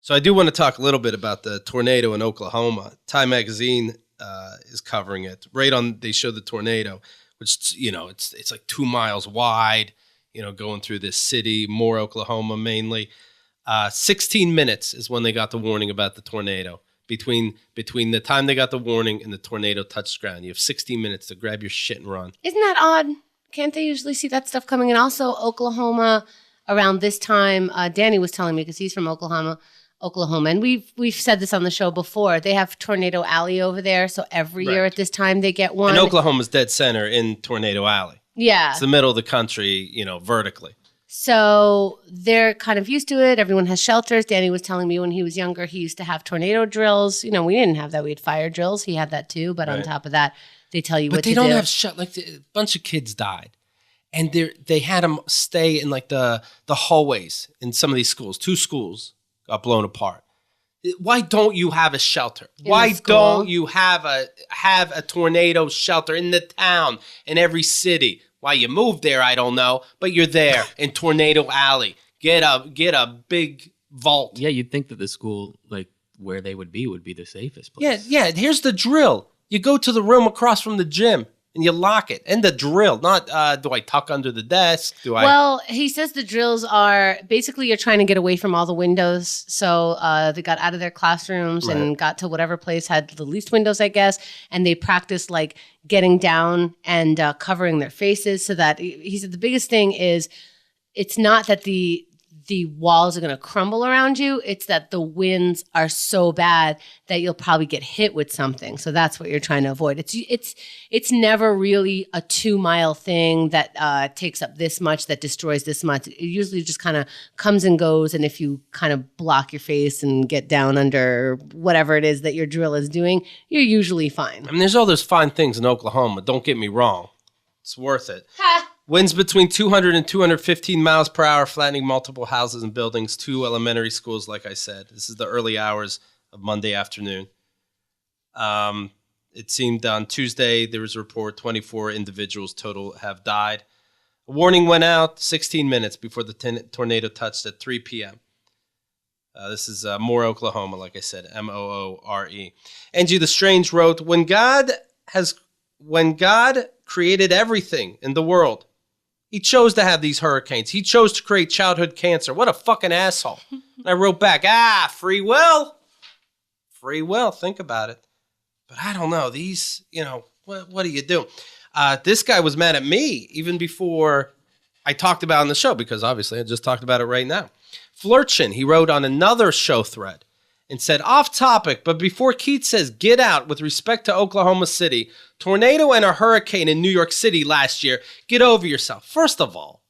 So I do want to talk a little bit about the tornado in Oklahoma. Time Magazine is covering it. They show the tornado, which, it's like 2 miles wide, going through this city, Moore, Oklahoma mainly. 16 minutes is when they got the warning about the tornado. Between the time they got the warning and the tornado touched ground, you have 16 minutes to grab your shit and run. Isn't that odd? Can't they usually see that stuff coming in? Also, Oklahoma, around this time, Danny was telling me, because he's from Oklahoma, and we've said this on the show before. They have Tornado Alley over there, so every year at this time they get one. And Oklahoma's dead center in Tornado Alley. Yeah. It's the middle of the country, vertically. So they're kind of used to it. Everyone has shelters. Danny was telling me when he was younger, he used to have tornado drills. We didn't have that. We had fire drills. He had that too. But on top of that, they tell you what to do. But they don't have a bunch of kids died. And they had them stay in like the hallways in some of these schools. 2 schools got blown apart. Why don't you have a shelter? Why don't you have a tornado shelter in the town, in every city? Why you moved there, I don't know, but you're there in Tornado Alley. Get a big vault. Yeah, you'd think that the school, like where they would be the safest place. Yeah. Here's the drill. You go to the room across from the gym and you lock it. And the drill, not do I tuck under the desk? Well, he says the drills are basically you're trying to get away from all the windows. So they got out of their classrooms and got to whatever place had the least windows, I guess. And they practiced like getting down and covering their faces so that he said the biggest thing is it's not that the walls are going to crumble around you. It's that the winds are so bad that you'll probably get hit with something. So that's what you're trying to avoid. It's never really a 2-mile thing that takes up this much, that destroys this much. It usually just kind of comes and goes. And if you kind of block your face and get down under whatever it is that your drill is doing, you're usually fine. I mean, there's all those fine things in Oklahoma. Don't get me wrong. It's worth it. Winds between 200 and 215 miles per hour, flattening multiple houses and buildings, 2 elementary schools, like I said. This is the early hours of Monday afternoon. It seemed on Tuesday there was a report 24 individuals total have died. A warning went out 16 minutes before the tornado touched at 3 p.m. This is Moore, Oklahoma, like I said, Moore. Angie the Strange wrote, When God created everything in the world, he chose to have these hurricanes. He chose to create childhood cancer. What a fucking asshole. And I wrote back, free will. Free will, think about it. But I don't know. These, what do you do? This guy was mad at me even before I talked about it on the show, because obviously I just talked about it right now. Flirchin, he wrote on another show thread and said, off topic, but before Keith says get out with respect to Oklahoma City, tornado and a hurricane in New York City last year, get over yourself. First of all,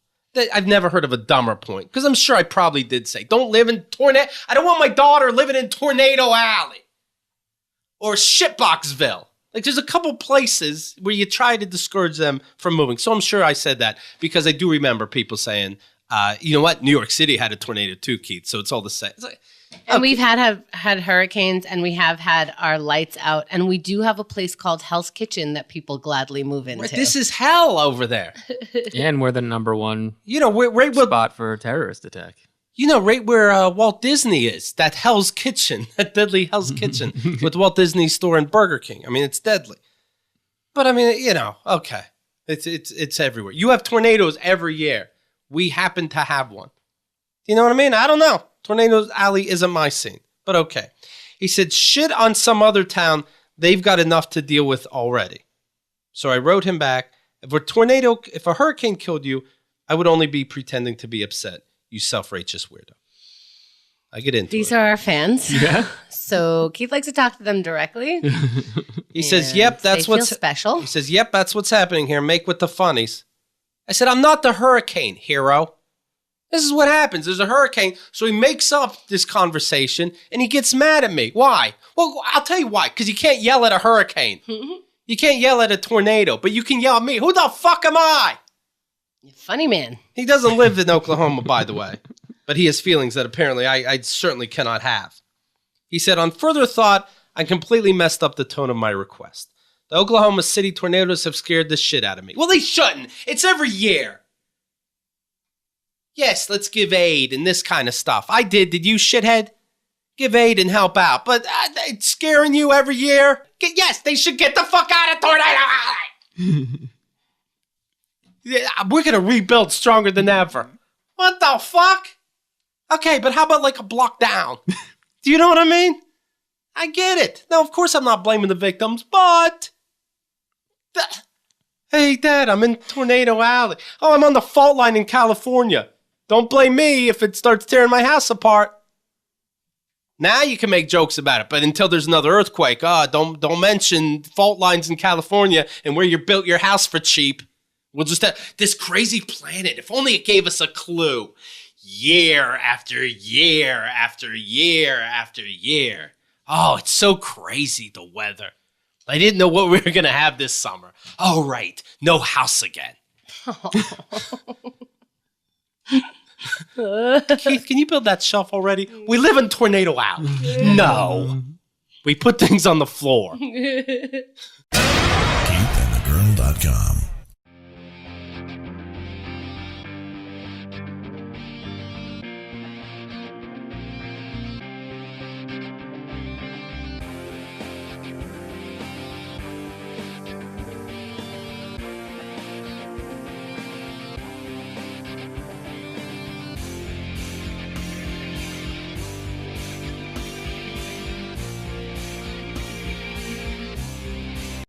I've never heard of a dumber point, because I'm sure I probably did say, don't live in tornado. I don't want my daughter living in Tornado Alley or Shitboxville. Like, there's a couple places where you try to discourage them from moving. So I'm sure I said that because I do remember people saying, you know what? New York City had a tornado too, Keith. So it's all the same. It's like, and we've had hurricanes, and we have had our lights out, and we do have a place called Hell's Kitchen that people gladly move into. Right, this is hell over there. Yeah, and we're the number one spot for a terrorist attack. Right where Walt Disney is, that Hell's Kitchen, that deadly Hell's Kitchen with Walt Disney store and Burger King. I mean, it's deadly. But I mean, okay. It's everywhere. You have tornadoes every year. We happen to have one. You know what I mean? I don't know. Tornado Alley isn't my scene, but okay. He said, shit on some other town. They've got enough to deal with already. So I wrote him back. If a hurricane killed you, I would only be pretending to be upset. You self-righteous weirdo. I get into These are our fans. Yeah. So Keith likes to talk to them directly. He says, yep, that's what's special. He says, yep, that's what's happening here. Make with the funnies. I said, I'm not the hurricane, hero. This is what happens. There's a hurricane, so he makes up this conversation, and he gets mad at me. Why? Well, I'll tell you why. Because you can't yell at a hurricane. You can't yell at a tornado, but you can yell at me. Who the fuck am I? Funny man. He doesn't live in Oklahoma, by the way, but he has feelings that apparently I certainly cannot have. He said, on further thought, I completely messed up the tone of my request. The Oklahoma City tornadoes have scared the shit out of me. Well, they shouldn't. It's every year. Yes, let's give aid and this kind of stuff. I did. Did you, shithead? give aid and help out. But it's scaring you every year. Yes, they should get the fuck out of Tornado Alley. Yeah, we're going to rebuild stronger than ever. What the fuck? Okay, but how about like a block down? Do you know what I mean? I get it. Now, of course I'm not blaming the victims, but... Hey, Dad, I'm in Tornado Alley. Oh, I'm on the fault line in California. Don't blame me if it starts tearing my house apart. Now you can make jokes about it, but until there's another earthquake, don't mention fault lines in California and where you built your house for cheap. We'll just have this crazy planet. If only it gave us a clue. Year after year after year after year. Oh, it's so crazy, the weather. I didn't know what we were going to have this summer. Oh, right. No house again. Keith, can you build that shelf already? We live in Tornado Alley. No. We put things on the floor. KeithAndTheGirl.com